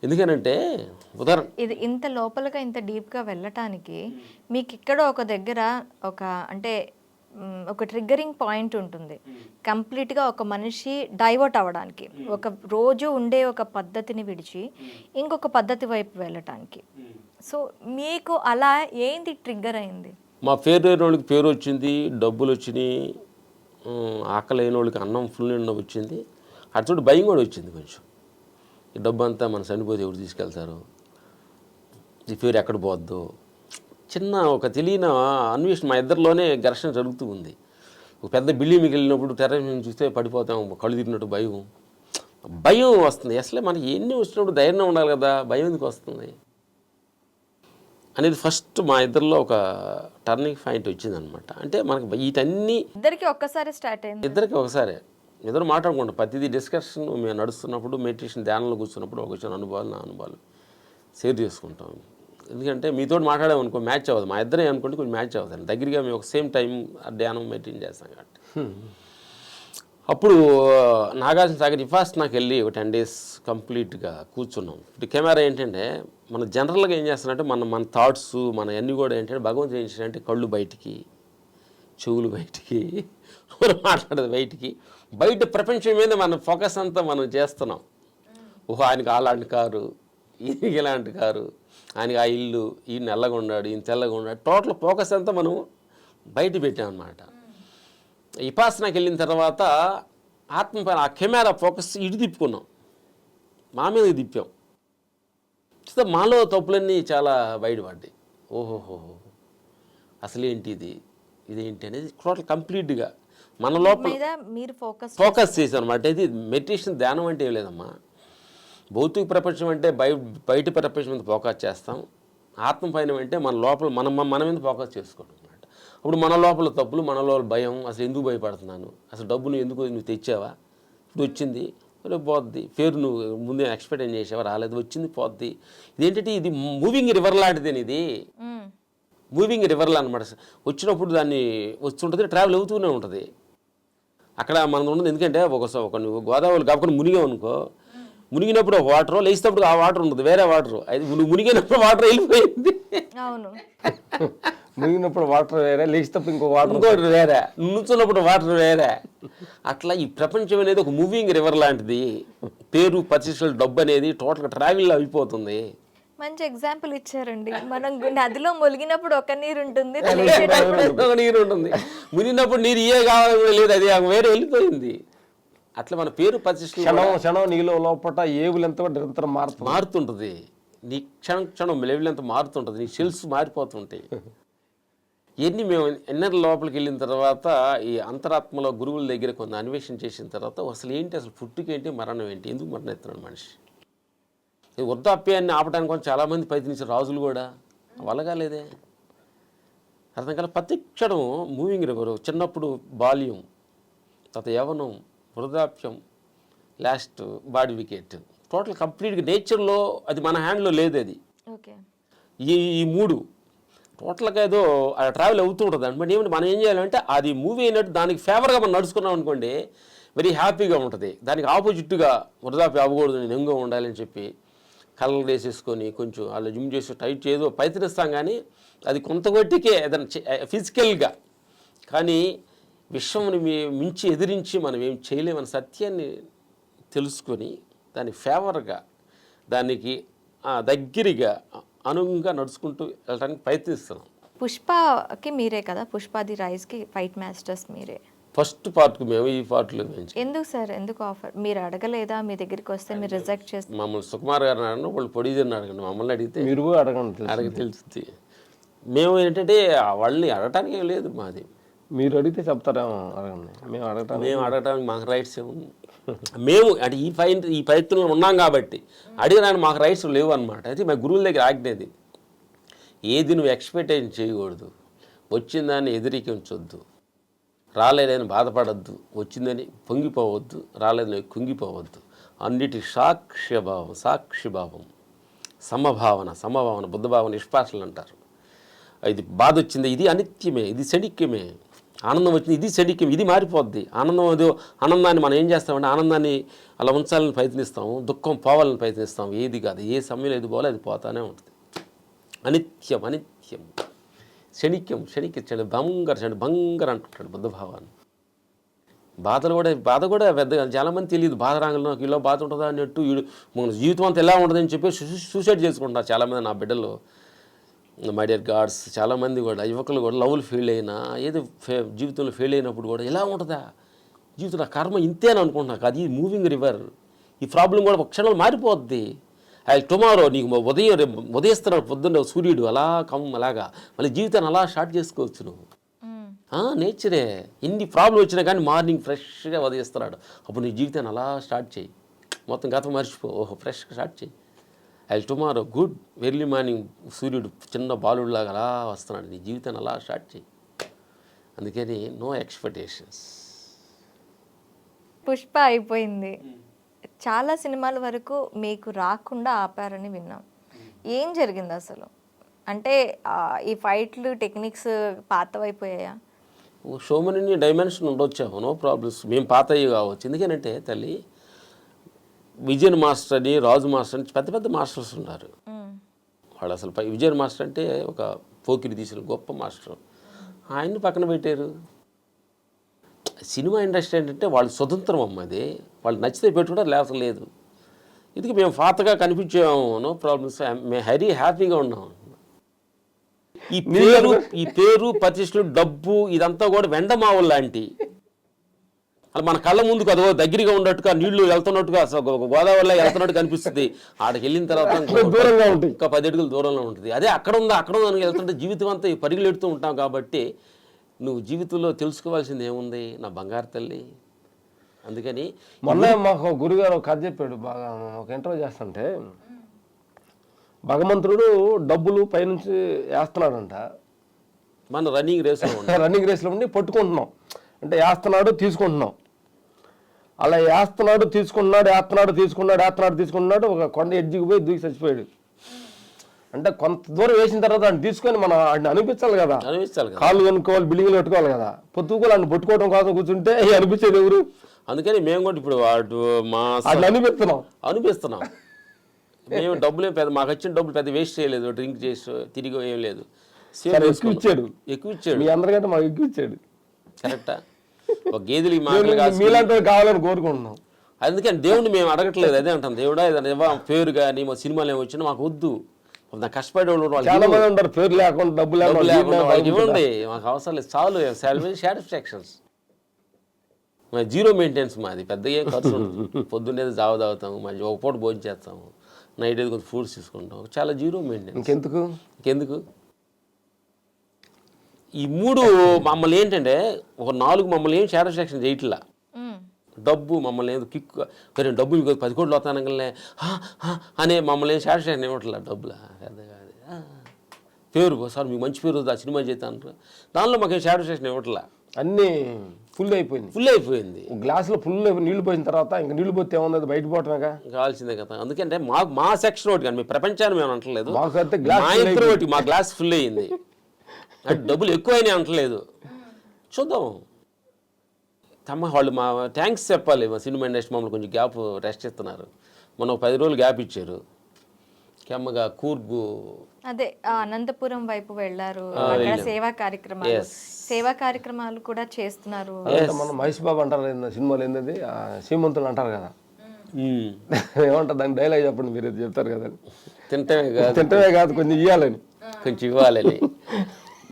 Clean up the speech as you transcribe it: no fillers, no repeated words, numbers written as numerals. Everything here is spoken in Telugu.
ఎందుకనంటే ఉదాహరణ ఇది ఇంత లోపలగా ఇంత డీప్గా వెళ్ళటానికి మీకు ఇక్కడ ఒక దగ్గర ఒక అంటే ఒక ట్రిగ్గరింగ్ పాయింట్ ఉంటుంది కంప్లీట్గా ఒక మనిషి డైవర్ట్ అవ్వడానికి ఒక రోజు ఉండే ఒక పద్ధతిని విడిచి ఇంకొక పద్ధతి వైపు వెళ్ళటానికి. సో మీకు అలా ఏంది ట్రిగ్గర్ అయింది? మా పేరు లేని వాళ్ళకి పేరు వచ్చింది, డబ్బులు వచ్చినాయి, ఆకలి అయిన వాళ్ళకి అన్నం ఫుల్ నిండా వచ్చింది. అటు భయం కూడా వచ్చింది కొంచెం. ఈ డబ్బు అంతా మన చనిపోతే ఎవరు తీసుకెళ్తారు, ఈ పేరు ఎక్కడ పోద్దు, చిన్న ఒక తెలియని అన్వేషణ మా ఇద్దరిలోనే ఘర్షణ జరుగుతూ ఉంది. ఒక పెద్ద బిల్డింగ్కి వెళ్ళినప్పుడు టెర్రస్ నుంచి చూస్తే పడిపోతాం, కళ్ళు తిరిగినట్టు భయం వస్తుంది. అసలే మనకి ఎన్ని వచ్చినప్పుడు ధైర్యం ఉండాలి కదా, భయం ఎందుకు వస్తుంది అనేది ఫస్ట్ మా ఇద్దరిలో ఒక టర్నింగ్ పాయింట్ వచ్చిందనమాట. అంటే మనకి వీటన్నీ ఇద్దరికి ఒక్కసారి స్టార్ట్ అయింది. ఇద్దరికి ఒకసారి ఇద్దరు మాట్లాడుకుంటాం. ప్రతిదీ డిస్కషన్ మేము నడుస్తున్నప్పుడు, మెడిటేషన్ ధ్యానంలో కూర్చున్నప్పుడు ఒక వచ్చిన అనుభవాలు, నా అనుభవాలు షేర్ చేసుకుంటాం. ఎందుకంటే మీతో మాట్లాడామనుకో మ్యాచ్ అవ్వదు, మా ఇద్దరే అనుకుంటే కొంచెం మ్యాచ్ అవ్వదు. దగ్గరగా మేము ఒక సేమ్ టైం ధ్యానం మెయింటైన్ చేస్తాం కాబట్టి. అప్పుడు నాగార్జున సాగర్ ఫస్ట్ నాకు వెళ్ళి ఒక 10 days కంప్లీట్గా కూర్చున్నాం. ఇప్పుడు కెమెరా ఏంటంటే మన జనరల్గా ఏం చేస్తానంటే మన థాట్స్ మన అన్నీ కూడా ఏంటంటే భగవంతుడు ఏం చేశాడంటే కళ్ళు బయటికి, చెవులు బయటికి, మనం మాట్లాడేది బయటికి, బయట ప్రపంచం మీద మన ఫోకస్ అంతా మనం చేస్తున్నాం. ఓహో ఆయనకి అలాంటి కారు, ఈయనకి ఇలాంటి కారు, ఆయనకి ఆ ఇల్లు, ఈయన నల్లగా ఉన్నాడు, ఈయన తెల్లగా ఉన్నాడు, టోటల్ ఫోకస్ అంతా మనం బయట పెట్టామన్నమాట. విపాసనకి వెళ్ళిన తర్వాత ఆత్మ పైన ఆ కెమెరా ఫోకస్ ఇటు తిప్పుకున్నాం, మా మీద తిప్పాం. సో మాలో తప్పులన్నీ చాలా బయటపడ్డాయి. ఓహోహో అసలేంటి ఇదేంటి అనేది టోటల్ కంప్లీట్గా మన లోపల మీరు ఫోకస్ చేశాం అనమాట. ఇది మెడిటేషన్ ధ్యానం అంటే ఏం లేదమ్మా. భౌతిక ప్రపంచం అంటే బయట ప్రపంచం మీద ఫోకస్ చేస్తాం, ఆత్మ పైన అంటే మన లోపల మన మీద ఫోకస్ చేసుకోవడం అనమాట. అప్పుడు మన లోపల తప్పులు, మన లోపల భయం, అసలు ఎందుకు భయపడుతున్నాను, అసలు డబ్బు నువ్వు తెచ్చావా, ఇప్పుడు వచ్చింది రేపు పోద్ది, పేరు నువ్వు ముందే ఎక్స్పెక్ట్ ఏం చేసావా, రాలేదు, వచ్చింది పోద్ది. ఇదేంటంటే ఇది మూవింగ్ రివర్ లాంటిది, ఇది మూవింగ్ రివర్లా అనమాట. వచ్చినప్పుడు దాన్ని వస్తుంటుంది, ట్రావెల్ అవుతూనే ఉంటుంది. అక్కడ మనం ఉండదు. ఎందుకంటే ఒక నువ్వు గోదావరి కాకుండా మునిగావు అనుకో, మునిగినప్పుడు ఒక వాటర్, లేచినప్పుడు ఆ వాటర్ ఉండదు, వేరే వాటర్. అది నువ్వు మునిగినప్పుడు వాటర్ వెళ్ళిపోయింది, మునిగినప్పుడు వాటర్ వేరే, లేచినప్పుడు ఇంకోటి వేరే, నుంచున్నప్పుడు వాటర్ వేరే. అట్లా ఈ ప్రపంచం అనేది ఒక మూవింగ్ రివర్ లాంటిది. పేరు, ప్రతిష్టలు, డబ్బు అనేది టోటల్గా ట్రావెల్ అయిపోతుంది. మంచి ఎగ్జాంపుల్ ఇచ్చారండి. మనం నదిలో మునిగినప్పుడు ఒక నీరు ఉంటుంది, ఒక నీరు ఉంటుంది, మునిగినప్పుడు నీరు ఏ కావాలి లేదు, అది వేరే వెళ్ళిపోయింది. అట్లా మన పేరు క్షణం నీలో లోపల ఏవులు ఎంత నిరంతరం మారుతుంటుంది. నీ క్షణం లెవెల్ ఎంత మారుతుంటుంది, నీ సెల్స్ మారిపోతుంటాయి. ఇవన్నీ మేము ఇన్నర్ లోపలికి వెళ్ళిన తర్వాత ఈ అంతరాత్మలో గురువుల దగ్గర కొంత అన్వేషణ చేసిన తర్వాత అసలు ఏంటి, అసలు పుట్టుకేంటి, మరణం ఏంటి, ఎందుకు మరణం ఎత్తున్నాడు మనిషి. వృద్ధాప్యాన్ని ఆపడానికి కొంచెం చాలామంది ప్రయత్నించారు, రాజులు కూడా, వలగాలేదే. అర్థం కల ప్రతి క్షణం మూవింగ్ రివర్. చిన్నప్పుడు బాల్యం, తర్వాత యవనం, వృద్ధాప్యం, లాస్ట్ బాడీ వికెట్, టోటల్ కంప్లీట్గా నేచర్లో అది మన హ్యాండ్లో లేదు. అది ఈ మూడు టోటల్గా ఏదో ట్రావెల్ అవుతూ ఉంటుంది అనమాట. ఏమంటే మనం ఏం చేయాలంటే అది మూవీ అయినట్టు దానికి ఫేవర్గా మనం నడుచుకున్నాం అనుకోండి, వెరీ హ్యాపీగా ఉంటుంది. దానికి ఆపోజిట్గా వృద్ధాప్యం అవ్వకూడదు, నేను యంగ్గా ఉండాలని చెప్పి కలర్ వేసేసుకొని కొంచెం అలా జిమ్ చేసి టైట్ ఏదో ప్రయత్నిస్తాం. కానీ అది కొంత కొట్టికే ఏదైనా ఫిజికల్గా, కానీ విశ్వంని మించి ఎదిరించి మనం ఏం చేయలేమన్న సత్యాన్ని తెలుసుకొని దాని ఫేవర్గా, దానికి దగ్గరగా, అనుగుణంగా నడుచుకుంటూ వెళ్ళడానికి ప్రయత్నిస్తున్నాం. పుష్పకి మీరే కదా, పుష్పాది రైస్కి ఫైట్ మాస్టర్స్ మీరే. ఫస్ట్ పార్ట్కి మేము, ఈ పార్ట్లో ఎందుకు సార్, ఎందుకు ఆఫర్ మీరు అడగలేదా? మీ దగ్గరికి వస్తే మీరు రిజెక్ట్ చేస్తే మమ్మల్ని సుకుమార్ గారు అడిగిన వాళ్ళు ప్రొడ్యూసర్ని అడగండి, మమ్మల్ని అడిగితే మీరు అడగ తెలుస్తుంది. మేము ఏంటంటే వాళ్ళని అడగటానికి ఏం లేదు, మాది మీరు అడిగితే చెప్తారేమో, అడగండి. మేము అడగటానికి మాకు రైట్స్ ఏముంది. మేము అంటే ఈ ప్రయత్నంలో ఉన్నాం కాబట్టి అడిగడానికి మాకు రైట్స్ లేవు అనమాట. అయితే మా గురువుల దగ్గర ఆజ్ఞేది, ఏది నువ్వు ఎక్స్పెక్టేషన్ చేయకూడదు, వచ్చిందాన్ని ఎదిరికించొద్దు, రాలేదని బాధపడద్దు, వచ్చిందని పొంగిపోవద్దు, రాలేదని కుంగిపోవద్దు, అన్నిటి సాక్షిభావం, సమభావన, బుద్ధభావన, నిష్పాసనలు అంటారు. ఇది బాధ వచ్చింది, ఇది అనిత్యమే, ఇది శనిక్యమే, ఆనందం వచ్చింది, ఇది క్షణికం, ఇది మారిపోద్ది. ఆనందాన్ని మనం ఏం చేస్తామంటే ఆనందాన్ని అలా ఉంచాలని ప్రయత్నిస్తాము, దుఃఖం పోవాలని ప్రయత్నిస్తాము. ఏది కాదు, ఏ సమయంలో ఏది పోవాలో అది పోతానే ఉంటుంది. అనిత్యం అనిత్యం, క్షణికం క్షణిక బంగారు అంటుంటాడు బుద్ధ భావాన్ని. బాధ కూడా పెద్దగా చాలామంది తెలియదు. బాధ రాగలను నాకు ఇలా బాధ ఉంటుందా అన్నట్టు మన జీవితం అంతా ఎలా ఉంటుందని చెప్పి సూసైడ్ చేసుకుంటారు చాలామంది. నా బిడ్డలు, మై డియర్ గాడ్స్, చాలామంది కూడా యువకులు కూడా లవ్లు ఫెయిల్ అయినా ఏదో జీవితంలో ఫెయిల్ అయినప్పుడు కూడా ఎలా ఉంటుందా జీవితం, నా కర్మ ఇంతేని అనుకుంటున్నాను. అది మూవింగ్ రివర్. ఈ ప్రాబ్లం కూడా ఒక క్షణంలో మారిపోద్ది. టుమారో నీకు ఉదయిస్తున్నాడు పొద్దున్న సూర్యుడు అలాగా మళ్ళీ జీవితాన్ని అలా స్టార్ట్ చేసుకోవచ్చు నువ్వు. నేచరే. ఎన్ని ప్రాబ్లం వచ్చినా కానీ మార్నింగ్ ఫ్రెష్గా ఉదయిస్తున్నాడు, అప్పుడు నీ జీవితాన్ని అలా స్టార్ట్ చేయి. మొత్తం గతం మర్చిపో, ఫ్రెష్గా స్టార్ట్ చేయి. టుమారో గుడ్ ఎర్లీ మార్నింగ్ సూర్యుడు చిన్న బాలుడిలాగా అలా వస్తున్నాడు, నీ జీవితాన్ని అలా స్టార్ట్ చేయి. అందుకని నో ఎక్స్పెక్టేషన్స్. పుష్ప అయిపోయింది, చాలా సినిమాల వరకు మీకు రాకుండా ఆపారని విన్నాం. ఏం జరిగింది అసలు? అంటే ఈ ఫైట్లు టెక్నిక్స్ పాతవైపోయాయా? షోమని డైమెన్షన్ ఉండొచ్చాము, నో ప్రాబ్లమ్స్. మేము పాతయ్యి కావచ్చు. ఎందుకనంటే తల్లి, విజయన్ మాస్టర్ అని, రాజు మాస్టర్ అని పెద్ద పెద్ద మాస్టర్స్ ఉన్నారు. వాళ్ళు అసలు విజయన్ మాస్టర్ అంటే ఒక పోకిరి తీసిన గొప్ప మాస్టర్, ఆయన్ని పక్కన పెట్టారు. సినిమా ఇండస్ట్రీ ఏంటంటే వాళ్ళు స్వతంత్రం అమ్మది, వాళ్ళు నచ్చితే పెట్టుకుంటారు, లేకపోతే లేదు. ఇది మేము పాతగా కనిపించాము, నో ప్రాబ్లమ్స్. మేము హరీ హ్యాపీగా ఉన్నాం. ఈ పేరు ప్రతిష్టలు డబ్బు ఇదంతా కూడా వెండమావులు లాంటి, అలా మన కళ్ళ ముందుకు అదో దగ్గరగా ఉన్నట్టుగా నీళ్లు వెళ్తున్నట్టుగా గోదావరిలో వెళ్తున్నట్టు కనిపిస్తుంది. ఆడికి వెళ్ళిన తర్వాత దూరంగా ఉంటుంది, ఇంకా 10 అడుగులు దూరంలో ఉంటుంది. అదే అక్కడ ఉందా వెళ్తుంటే జీవితం అంతా పరుగులు ఎడుతూ ఉంటాం. కాబట్టి నువ్వు జీవితంలో తెలుసుకోవాల్సింది ఏముంది నా బంగారు తల్లి. అందుకని మొన్న మాకు గురుగారు ఒక కథ చెప్పాడు, బాగా ఒక ఇంటర్వ్యూ చేస్తుంటే, భగవంతుడు డబ్బులు పైనుంచి వేస్తున్నాడంట. మన రన్నింగ్ రేస్లో ఉండి పట్టుకుంటున్నాం, అంటే వేస్తున్నాడు తీసుకుంటున్నాం. అలా వేస్తున్నాడు తీసుకుంటున్నాడు ఒక కొండ ఎడ్జికి పోయి దూకి చచ్చిపోయాడు. అంటే కొంత దూరం వేసిన తర్వాత ఆయన తీసుకొని మనం ఆయన అనిపించాలి కదా, కాళ్ళు కనుక్కోవాలి, బిల్డింగ్లు పెట్టుకోవాలి కదా. పొద్దుకోవాలి ఆయన పట్టుకోవడం కోసం కూర్చుంటే అనిపించేది ఎవరు? అందుకని మేము కూడా ఇప్పుడు అనిపిస్తున్నాం మేము డబ్బులే పెద్ద, మాకు వచ్చిన డబ్బులు పెద్ద వేస్ట్ చేయలేదు, డ్రింక్ చేసి తిరిగి ఏం లేదు. ఎక్కువ ఇచ్చాడు మీ అందరికంటే మాకు ఎక్కువ ఇచ్చాడు. కరెక్టా? ఒక గేదెలు మీలాంటి కావాలని కోరుకుంటున్నాం. అందుకని దేవుడిని మేము అడగట్లేదు, అదే అంటాం. దేవుడా ఏదైనా పేరు కానీ మా సినిమాలు ఏమి వచ్చినా మాకు వద్దు. కష్టపడే వాళ్ళు చాలా మంది ఉంటారు, పేరు లేకుండా డబ్బు లేకుండా ఇవ్వండి, మాకు అవసరం లేదు, చాలు. సాటిస్ఫాక్షన్స్. జీరో మెయింటెనెన్స్ మాది, పెద్దగా ఏం ఖర్చు ఉంటుంది. పొద్దున్నేది జావ తాగుతాము, మళ్ళీ ఒక పూట భోజనం చేస్తాము, నైట్ ఏది కొంచెం ఫ్రూట్స్ తీసుకుంటాం, చాలా జీరో మెయింటెనెన్స్. ఇంకెందుకు ఈ 3 మమ్మల్ని ఏంటంటే ఒక 4 మమ్మల్ని ఏం సాటిస్ఫాక్షన్ చేయట్లా. డబ్బు మమ్మల్ని ఏదో కిక్, కానీ డబ్బు మీకు 10 కోట్లు వస్తానగానే అనే మమ్మల్ని ఏం సాటిస్ఫాక్షన్ ఇవ్వట్లా. డబ్బులా పేరు సార్ మీకు మంచి పేరు ఆ సినిమా చేస్తాను, దానిలో మాకేం సాటిస్ఫాక్షన్ ఇవ్వట్లా. అన్నీ ఫుల్ అయిపోయింది. గ్లాసులో ఫుల్ నీళ్లు పోయిన తర్వాత ఇంకా నీళ్లు పోతే ఏమన్నది బయట పోవటమేగా కావాల్సిందే కదా. అందుకంటే మా సెక్షన్ ఒకటి కానీ మీ ప్రపంచాన్ని మేము అంటలేదు, మా గ్లాస్ ఫుల్ అయ్యింది. అంటే డబ్బులు ఎక్కువైనా అంటలేదు. చూద్దాం వాళ్ళు మా థ్యాంక్స్ చెప్పాలి. మా సినిమా ఇండస్ట్రీ మమ్మల్ని కొంచెం గ్యాప్ రెస్ట్ ఇస్తున్నారు. మొన్న 10 రోజులు గ్యాప్ ఇచ్చారు. కెమ్మగా కూర్గు అదే అనంతపురం వైపు వెళ్ళారు, అక్కడ సేవా కార్యక్రమాలు కూడా చేస్తున్నారు. మన మహేష్ బాబు అంటారు సినిమాలు ఏంటది, శ్రీమంతులు అంటారు కదా, ఏమంటారు దాని డైలాగ్ చెప్పండి, మీరు చెప్తారు కదా. తింటమే కాదు కొంచెం ఇవ్వాలని